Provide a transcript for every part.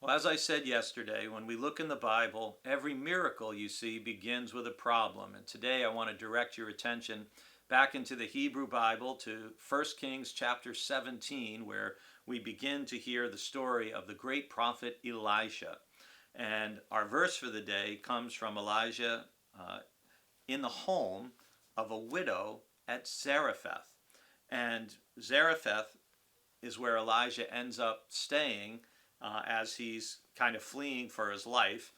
Well, as I said yesterday, when we look in the Bible, every miracle you see begins with a problem. And today I want to direct your attention back into the Hebrew Bible to 1 Kings chapter 17, where we begin to hear the story of the great prophet Elijah. And our verse for the day comes from Elijah in the home of a widow at Zarephath. And Zarephath is where Elijah ends up staying as he's kind of fleeing for his life.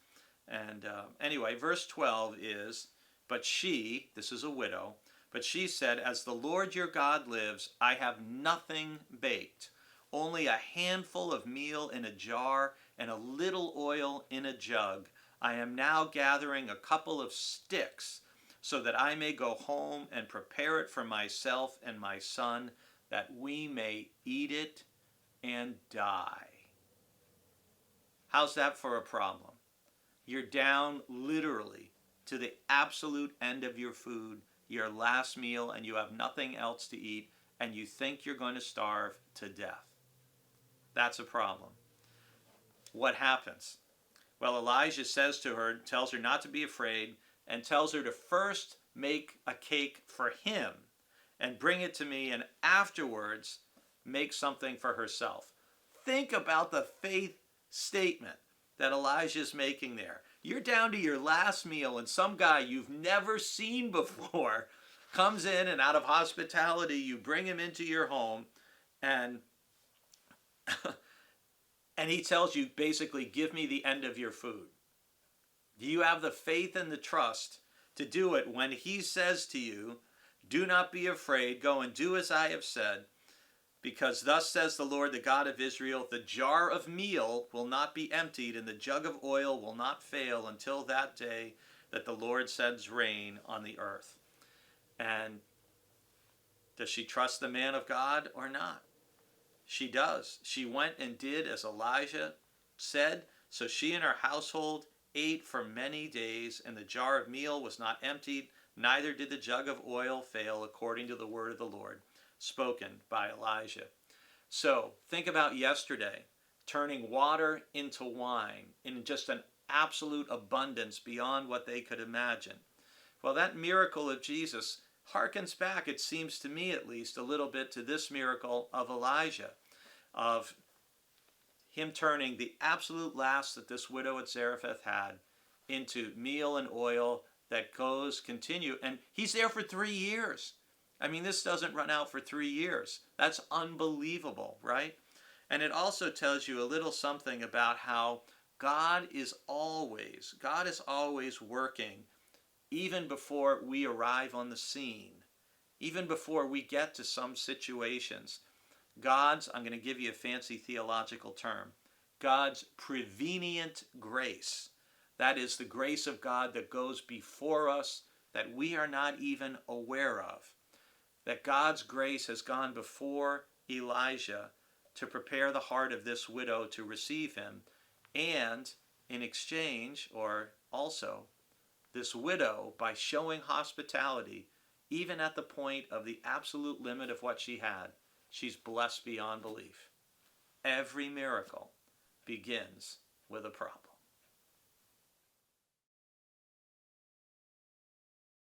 And anyway, verse 12 is, but she, this is a widow, but she said, as the Lord your God lives, I have nothing baked, only a handful of meal in a jar and a little oil in a jug. I am now gathering a couple of sticks so that I may go home and prepare it for myself and my son, that we may eat it and die. How's that for a problem? You're down literally to the absolute end of your food, your last meal, and you have nothing else to eat, and you think you're going to starve to death. That's a problem. What happens? Well, Elijah says to her, tells her not to be afraid, and tells her to first make a cake for him and bring it to me, and afterwards make something for herself. Think about the faith statement that Elijah is making there. You're down to your last meal, and some guy you've never seen before comes in, and out of hospitality you bring him into your home, and and he tells you basically, give me the end of your food. Do you have the faith and the trust to do it when he says to you, do not be afraid, go and do as I have said, because thus says the Lord, the God of Israel, the jar of meal will not be emptied and the jug of oil will not fail until that day that the Lord sends rain on the earth. And does she trust the man of God or not? She does. She went and did as Elijah said, so she and her household ate for many days, and the jar of meal was not emptied, neither did the jug of oil fail, according to the word of the Lord, spoken by Elijah. So think about yesterday, turning water into wine in just an absolute abundance beyond what they could imagine. Well, that miracle of Jesus harkens back, it seems to me at least, a little bit to this miracle of Elijah, of him turning the absolute last that this widow at Zarephath had into meal and oil that continue. And he's there for 3 years. I mean, this doesn't run out for 3 years. That's unbelievable, right? And it also tells you a little something about how God is always working, even before we arrive on the scene, even before we get to some situations. I'm going to give you a fancy theological term, God's prevenient grace. That is the grace of God that goes before us that we are not even aware of. That God's grace has gone before Elijah to prepare the heart of this widow to receive him. And in exchange, or also, this widow, by showing hospitality, even at the point of the absolute limit of what she had, she's blessed beyond belief. Every miracle begins with a problem.